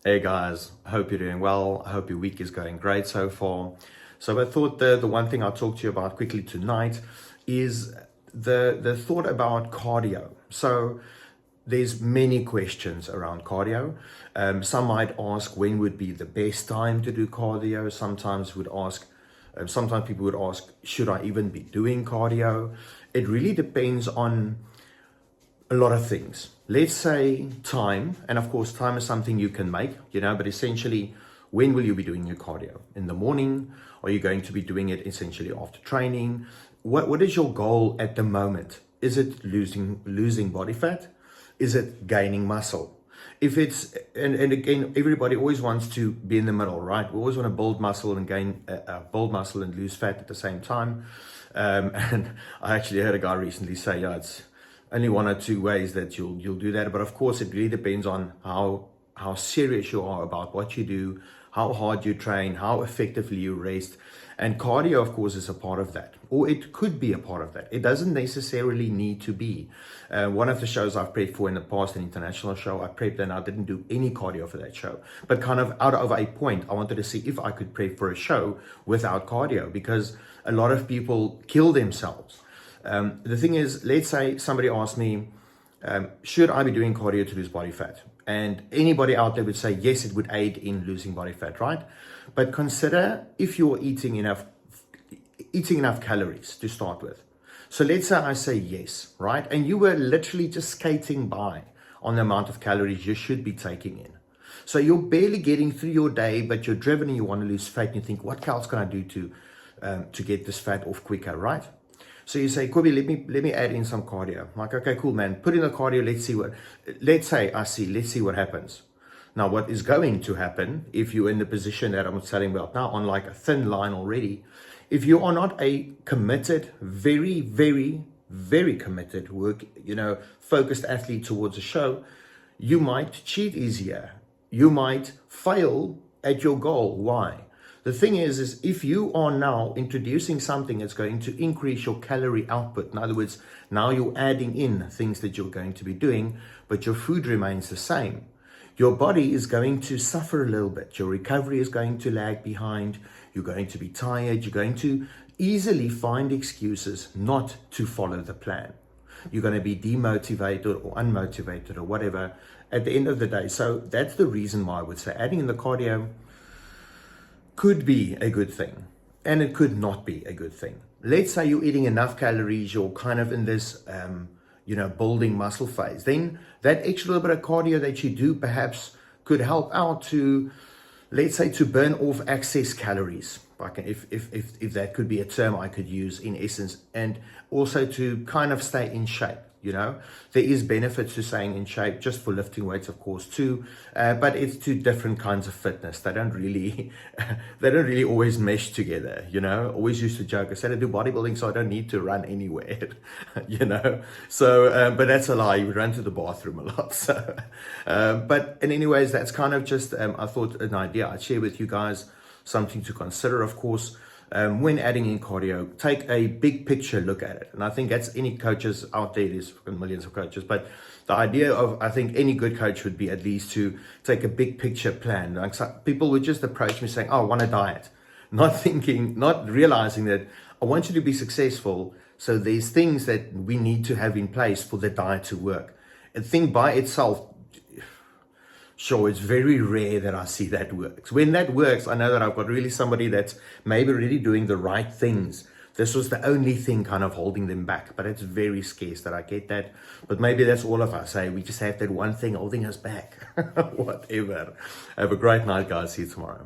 Hey guys, hope you're doing well. I hope your week is going great so far. So I thought the one thing I'll talk to you about quickly tonight is the thought about cardio. So there's many questions around cardio. Some might ask when would be the best time to do cardio. Sometimes people would ask, should I even be doing cardio? It really depends on a lot of things. Let's say time, and of course time is something you can make, but essentially, when will you be doing your cardio? In the morning? Are you going to be doing it essentially after training? What is your goal at the moment? Is it losing body fat? Is it gaining muscle? If it's, and again, everybody always wants to be in the middle, right? We always want to build muscle and build muscle and lose fat at the same time. And I actually heard a guy recently say, yeah, it's only one or two ways that you'll do that. But of course, it really depends on how serious you are about what you do, how hard you train, how effectively you rest. And cardio, of course, is a part of that, or it could be a part of that. It doesn't necessarily need to be. One of the shows I've prepped for in the past, an international show, I prepped and I didn't do any cardio for that show. But kind of out of a point, I wanted to see if I could prep for a show without cardio, because a lot of people kill themselves. The thing is, let's say somebody asked me, should I be doing cardio to lose body fat? And anybody out there would say, yes, it would aid in losing body fat, right? But consider if you're eating enough calories to start with. So let's say I say yes, right? And you were literally just skating by on the amount of calories you should be taking in. So you're barely getting through your day, but you're driven and you want to lose fat. And you think, what else can I do to get this fat off quicker, right? So you say, Kobe, let me add in some cardio. I'm like, okay, cool, man. Put in the cardio. Let's see what happens. Now, what is going to happen if you're in the position that I'm telling about now, on like a thin line already, if you are not a committed, very, very, very committed focused athlete towards a show, you might cheat easier. You might fail at your goal. Why? The thing is if you are now introducing something that's going to increase your calorie output, in other words, now you're adding in things that you're going to be doing, but your food remains the same, your body is going to suffer a little bit. Your recovery is going to lag behind. You're going to be tired. You're going to easily find excuses not to follow the plan. You're going to be demotivated or unmotivated or whatever at the end of the day. So that's the reason why I would say adding in the cardio could be a good thing, and it could not be a good thing. Let's say you're eating enough calories, you're kind of in this, building muscle phase. Then that extra little bit of cardio that you do perhaps could help out to, let's say, to burn off excess calories. If that could be a term I could use in essence, and also to kind of stay in shape. There is benefits to staying in shape just for lifting weights, of course, too. But it's two different kinds of fitness. They don't really always mesh together. Always used to joke. I said I do bodybuilding, so I don't need to run anywhere. So, but that's a lie. You run to the bathroom a lot. So, but anyways, that's kind of just I thought an idea I'd share with you guys, something to consider, of course. When adding in cardio, take a big picture look at it. And I think that's any coaches out there, there's millions of coaches, but the idea of, I think any good coach would be at least to take a big picture plan. Like people would just approach me saying, oh, I want a diet. Not realizing that I want you to be successful. So there's things that we need to have in place for the diet to work. A thing by itself, sure, it's very rare that I see that works. When that works, I know that I've got really somebody that's maybe really doing the right things. This was the only thing kind of holding them back, but it's very scarce that I get that. But maybe that's all of us. We just have that one thing holding us back. Whatever. Have a great night, guys. See you tomorrow.